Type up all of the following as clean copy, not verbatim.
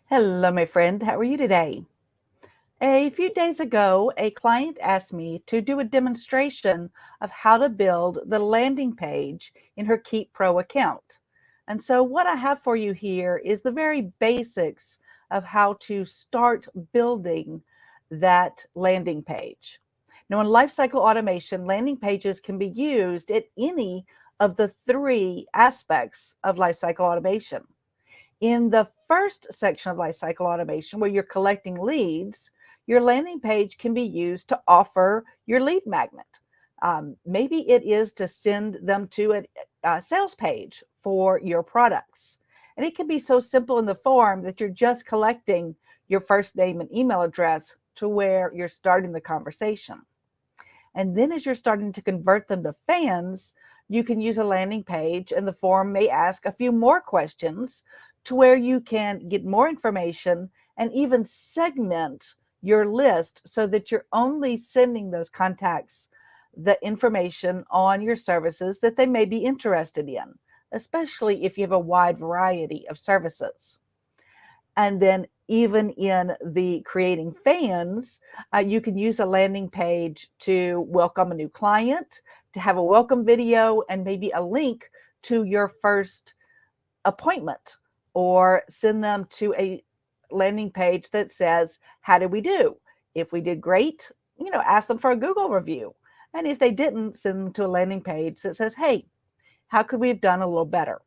Hello, my friend. How are you today? A few days ago, a client asked me to do a demonstration of how to build the landing page in her Keap Pro account. And so, what I have for you here is the very basics of how to start building that landing page. Now, in lifecycle automation, landing pages can be used at any of the three aspects of lifecycle automation. In the first section of lifecycle automation, where you're collecting leads, your landing page can be used to offer your lead magnet. Maybe it is to send them to a sales page for your products. And it can be so simple in the form that you're just collecting your first name and email address to where you're starting the conversation. And then as you're starting to convert them to fans, you can use a landing page, and the form may ask a few more questions to where you can get more information and even segment your list so that you're only sending those contacts the information on your services that they may be interested in, especially if you have a wide variety of services. And then even in the creating fans, you can use a landing page to welcome a new client, to have a welcome video, and maybe a link to your first appointment, or send them to a landing page that says, how did we do? If we did great, ask them for a Google review. And if they didn't, send them to a landing page that says, hey, how could we have done a little better?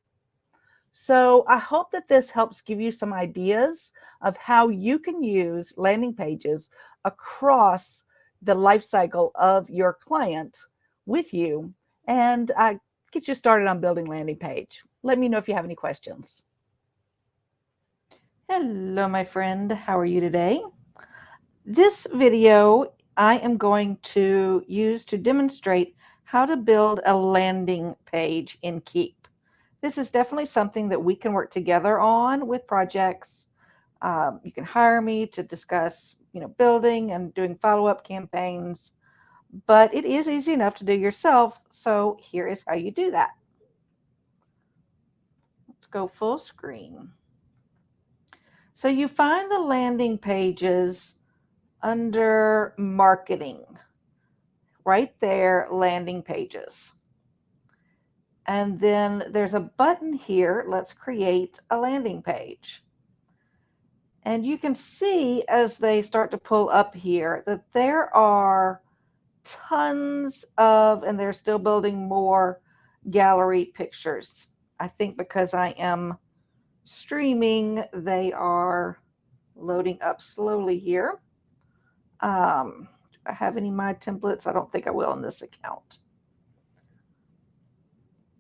So I hope that this helps give you some ideas of how you can use landing pages across the life cycle of your client with you, and get you started on building landing page. Let me know if you have any questions. Hello, my friend. How are you today? This video I am going to use to demonstrate how to build a landing page in Keap. This is definitely something that we can work together on with projects. You can hire me to discuss, building and doing follow-up campaigns, but it is easy enough to do yourself. So here is how you do that. Let's go full screen. So you find the landing pages under marketing, right there, landing pages. And then there's a button here, let's create a landing page. And you can see as they start to pull up here that there are tons of, and they're still building more gallery pictures. I think because I am streaming, they are loading up slowly here. Do I have any of my templates? I don't think I will in this account.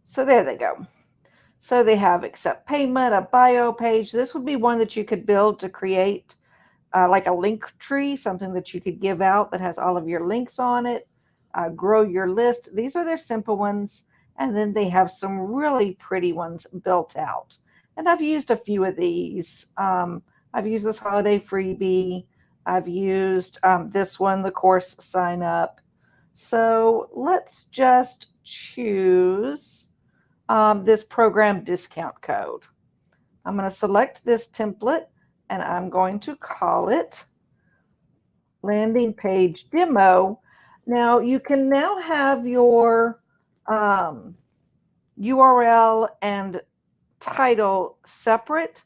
So there they go. So they have accept payment, a bio page. This would be one that you could build to create like a link tree, something that you could give out that has all of your links on it. Grow your list. These are their simple ones. And then they have some really pretty ones built out. And I've used a few of these. I've used this holiday freebie. I've used this one, the course sign up. So let's just choose this program discount code. I'm going to select this template and I'm going to call it landing page demo. Now you can now have your URL and title separate,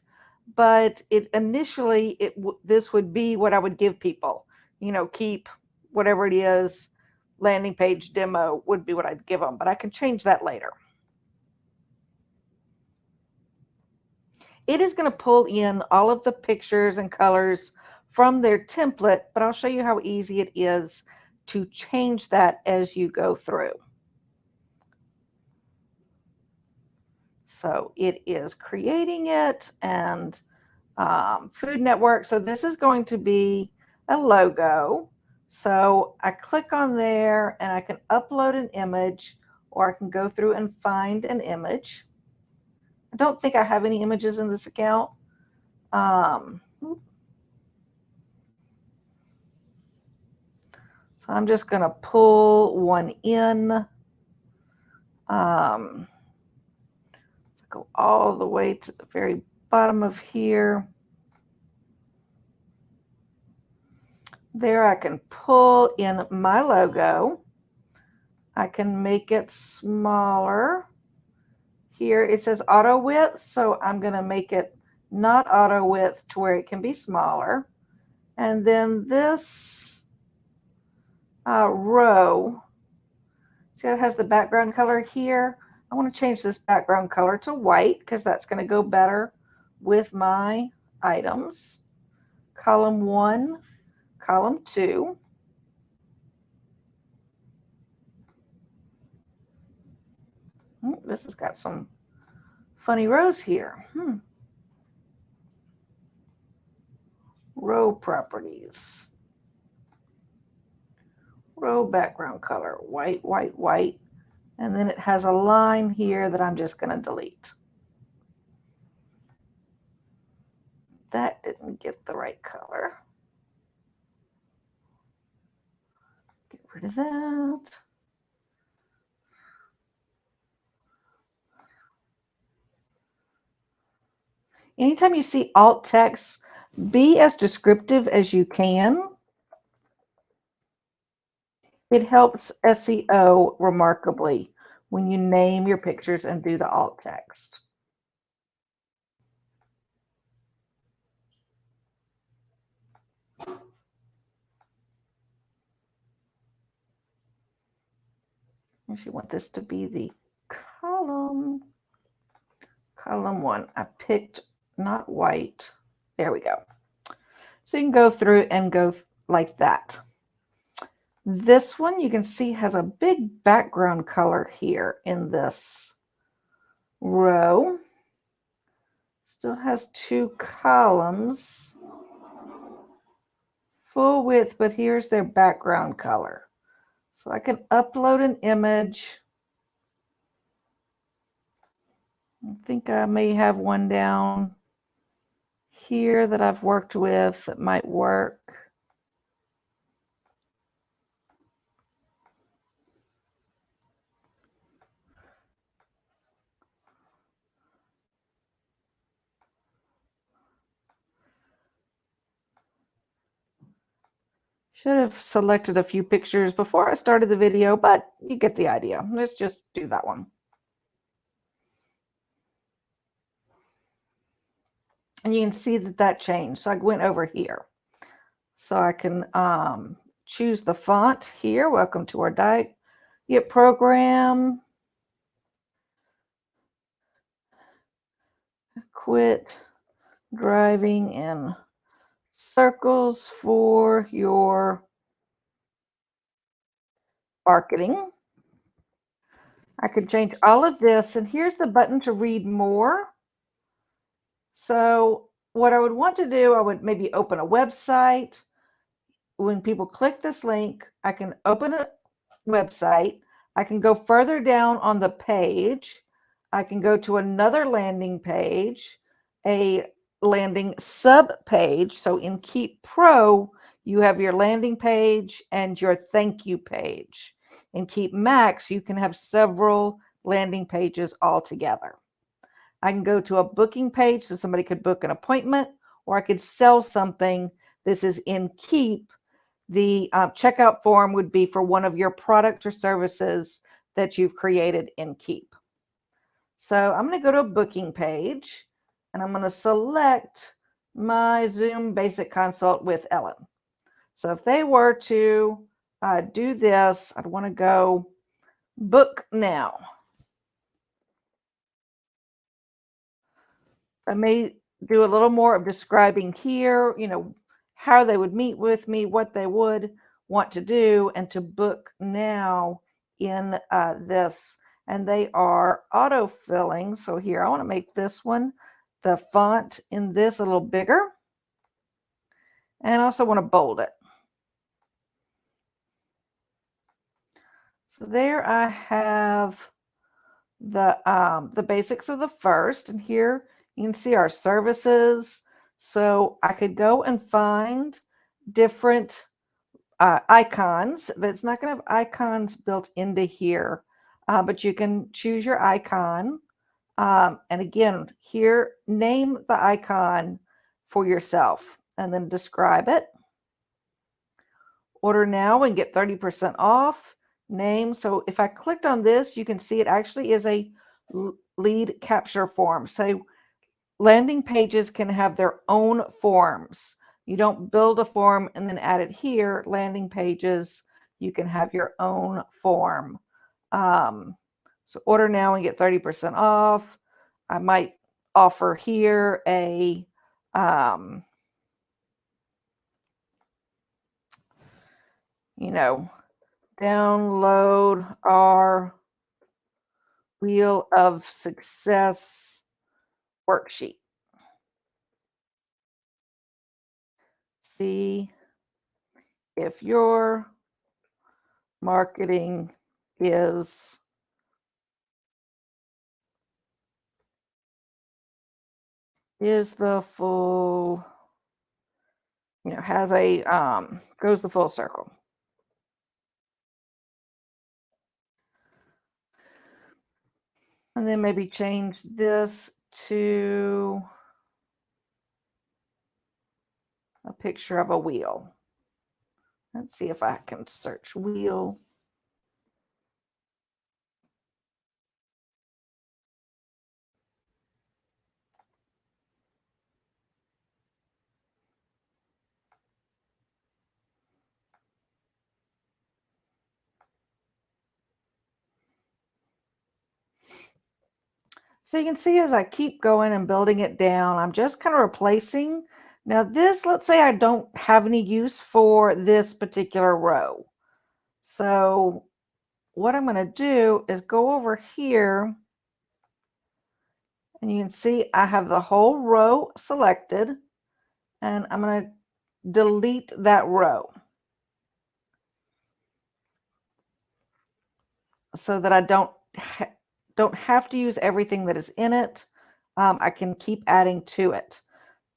but this would be what I would give people. Keep whatever it is, landing page demo would be what I'd give them, but I can change that later. It is going to pull in all of the pictures and colors from their template, but I'll show you how easy it is to change that as you go through. So it is creating it, and Food Network. So this is going to be a logo. So I click on there and I can upload an image, or I can go through and find an image. I don't think I have any images in this account. So I'm just going to pull one in. Go all the way to the very bottom of here. There I can pull in my logo. I can make it smaller. Here it says auto width, so I'm going to make it not auto width to where it can be smaller. And then this row, see how it has the background color here? I want to change this background color to white because that's going to go better with my items. Column 1, column 2. This has got some funny rows here. Row properties. Row background color, white, white, white. And then it has a line here that I'm just going to delete. That didn't get the right color. Get rid of that. Anytime you see alt text, be as descriptive as you can. It helps SEO remarkably when you name your pictures and do the alt text. If you want this to be the column 1, I picked not white. There we go. So you can go through and go like that. This one you can see has a big background color here in this row. Still has 2 columns, full width, but here's their background color. So I can upload an image. I think I may have one down here that I've worked with that might work. Should have selected a few pictures before I started the video, but you get the idea. Let's just do that one. And you can see that changed. So I went over here. So I can choose the font here. Welcome to our diet program. Quit driving in circles for your marketing. I could change all of this, and here's the button to read more. So what I would want to do, I would maybe open a website. When people click this link, I can open a website. I can go further down on the page. I can go to another landing page, a landing sub page. So in Keap Pro, you have your landing page and your thank you page. In Keap Max, you can have several landing pages all together. I can go to a booking page so somebody could book an appointment, or I could sell something. This is in Keap. The checkout form would be for one of your products or services that you've created in Keap. So I'm going to go to a booking page, and I'm going to select my Zoom Basic Consult with Ellen. So if they were to do this, I'd want to go book now. I may do a little more of describing here, how they would meet with me, what they would want to do, and to book now in this. And they are auto-filling. So here, I want to make this one, the font in this a little bigger. And I also want to bold it. So there I have the basics of the first, and here you can see our services. So I could go and find different icons. That's not going to have icons built into here, but you can choose your icon. And again, here, name the icon for yourself and then describe it. order now and get 30% off. Name. So if I clicked on this, you can see it actually is a lead capture form. So landing pages can have their own forms. You don't build a form and then add it here. Landing pages, you can have your own form. So order now and get 30% off. I might offer here a download our Wheel of Success worksheet. See if your marketing is the full, has a goes the full circle. And then maybe change this to a picture of a wheel. Let's see if I can search wheel. So you can see as I keep going and building it down, I'm just kind of replacing. Now this, let's say I don't have any use for this particular row. So what I'm going to do is go over here, and you can see I have the whole row selected, and I'm going to delete that row so that I don't have to use everything that is in it. I can keep adding to it.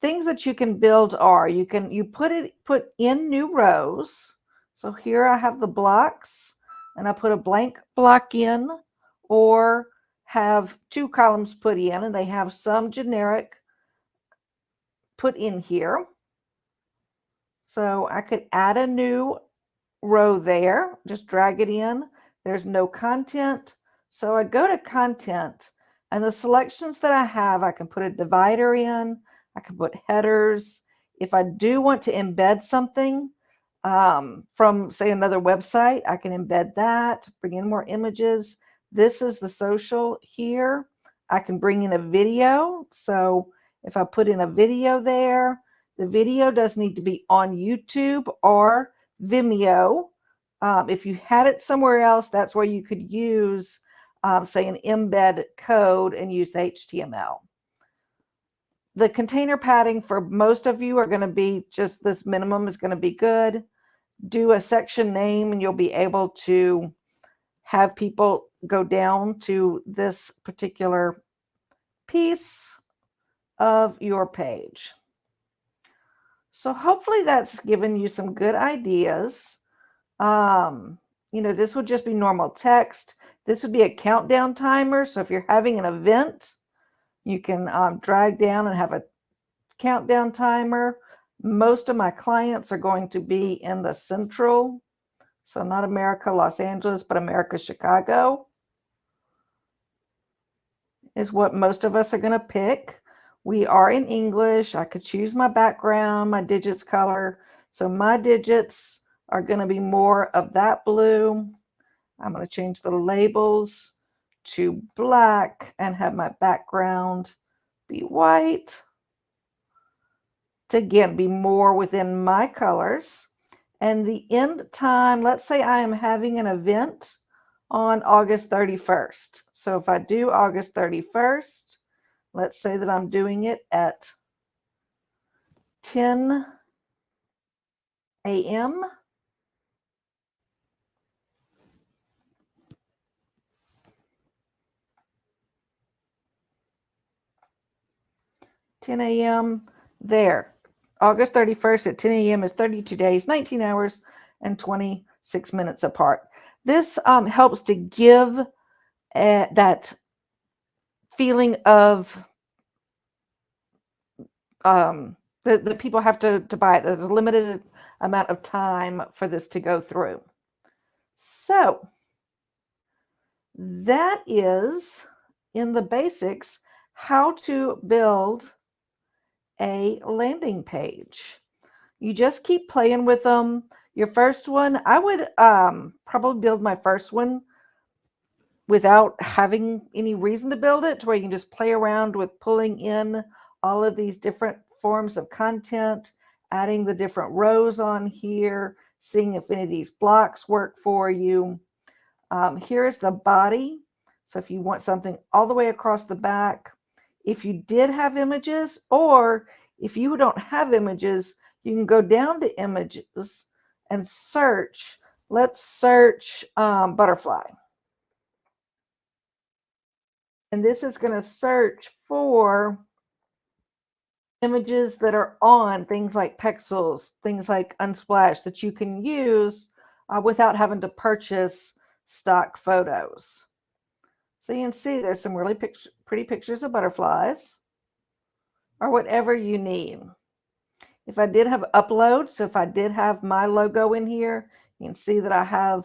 Things that you can build are you put in new rows. So here I have the blocks, and I put a blank block in, or have 2 columns put in, and they have some generic put in here. So I could add a new row there, just drag it in. There's no content. So I go to content, and the selections that I have, I can put a divider in, I can put headers. If I do want to embed something from, say, another website, I can embed that, bring in more images. This is the social here. I can bring in a video. So if I put in a video there, the video does need to be on YouTube or Vimeo. If you had it somewhere else, that's where you could use, say, an embed code and use the HTML. The container padding for most of you are going to be just this minimum is going to be good. Do a section name, and you'll be able to have people go down to this particular piece of your page. So hopefully that's given you some good ideas. This would just be normal text. This would be a countdown timer. So if you're having an event, you can drag down and have a countdown timer. Most of my clients are going to be in the central, so not America, Los Angeles, but America, Chicago is what most of us are going to pick. We are in English. I could choose my background, my digits color. So my digits are going to be more of that blue. I'm going to change the labels to black and have my background be white to, again, be more within my colors. And the end time, let's say I am having an event on August 31st. So if I do August 31st, let's say that I'm doing it at 10 a.m. 10 a.m. there. August 31st at 10 a.m. is 32 days, 19 hours, and 26 minutes apart. This helps to give that feeling of the people have to buy it. There's a limited amount of time for this to go through. So that is, in the basics, how to build a landing page. You just keep playing with them. Your first one, I would probably build my first one without having any reason to build it, to where you can just play around with pulling in all of these different forms of content, adding the different rows on here, seeing if any of these blocks work for you. Here's the body. So if you want something all the way across the back, if you did have images, or if you don't have images, you can go down to images and search. Let's search butterfly. And this is going to search for images that are on things like Pexels, things like Unsplash, that you can use without having to purchase stock photos. So you can see there's some really pretty pictures of butterflies, or whatever you need. If I did have uploads, so if I did have my logo in here, you can see that I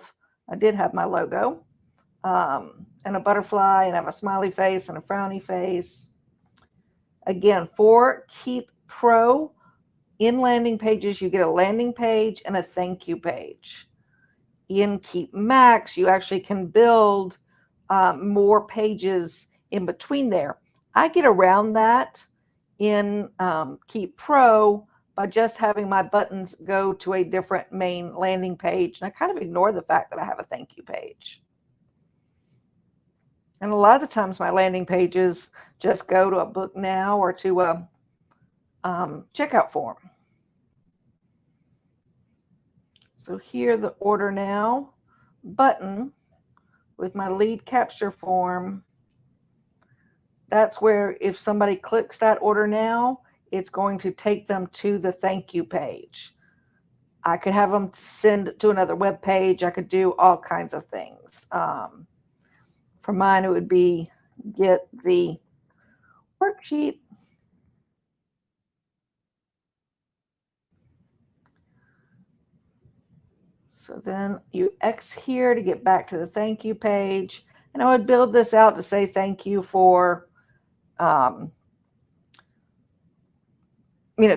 did have my logo, and a butterfly, and I have a smiley face and a frowny face. Again, for Keap Pro, in landing pages, you get a landing page and a thank you page. In Keap Max, you actually can build more pages in between there. I get around that in Keap Pro by just having my buttons go to a different main landing page, and I kind of ignore the fact that I have a thank you page. And a lot of the times my landing pages just go to a book now or to a checkout form. So here, the order now button with my lead capture form, that's where if somebody clicks that order now, it's going to take them to the thank you page. I could have them send to another web page. I could do all kinds of things. For mine, it would be get the worksheet. So then you X here to get back to the thank you page. And I would build this out to say thank you for,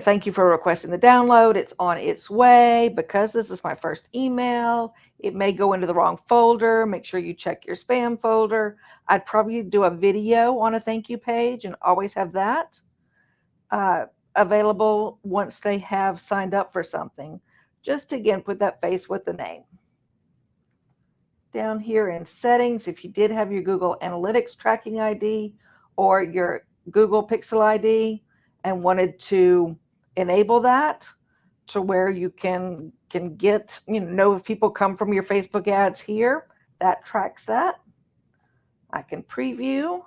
thank you for requesting the download. It's on its way. Because this is my first email, it may go into the wrong folder. Make sure you check your spam folder. I'd probably do a video on a thank you page and always have that available once they have signed up for something. Just to, again, put that face with the name. Down here in settings, if you did have your Google Analytics tracking ID or your Google Pixel ID and wanted to enable that to where you can get, know if people come from your Facebook ads here, that tracks that. I can preview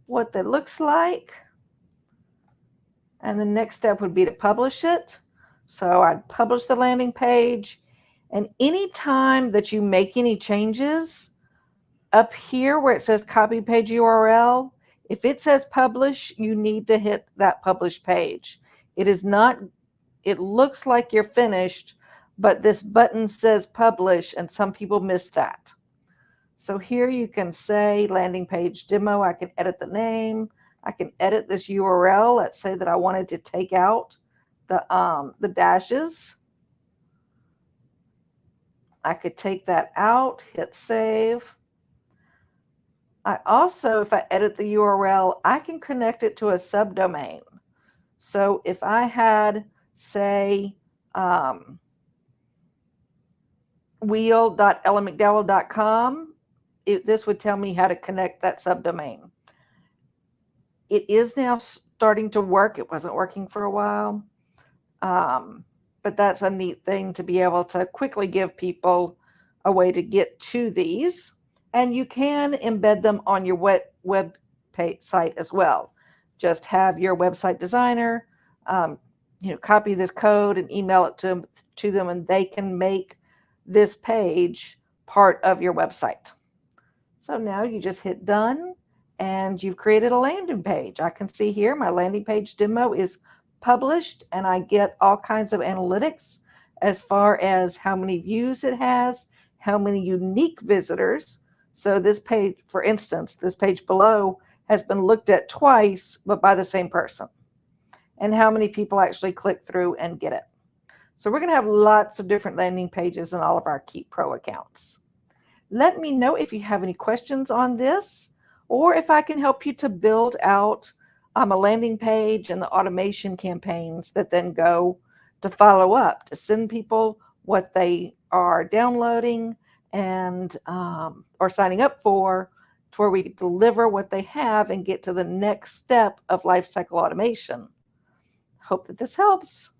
what that looks like. And the next step would be to publish it. So I'd publish the landing page. And anytime that you make any changes, up here where it says copy page URL, if it says publish, you need to hit that publish page. It is not, it looks like you're finished, but this button says publish, and some people miss that. So here you can say landing page demo. I can edit the name. I can edit this URL. Let's say that I wanted to take out the dashes. I could take that out, hit save. I also, if I edit the URL, I can connect it to a subdomain. So if I had, say, wheel.ellenmcdowell.com, this would tell me how to connect that subdomain. It is now starting to work. It wasn't working for a while. But that's a neat thing to be able to quickly give people a way to get to these. And you can embed them on your web site as well. Just have your website designer, copy this code and email it to them, and they can make this page part of your website. So now you just hit done, and you've created a landing page. I can see here my landing page demo is published, and I get all kinds of analytics as far as how many views it has, how many unique visitors. So this page, for instance, this page below has been looked at twice, but by the same person, and how many people actually click through and get it. So we're going to have lots of different landing pages in all of our Keap Pro accounts. Let me know if you have any questions on this, or if I can help you to build out a landing page and the automation campaigns that then go to follow up, to send people what they are downloading and or signing up for, to where we deliver what they have and get to the next step of lifecycle automation. Hope that this helps.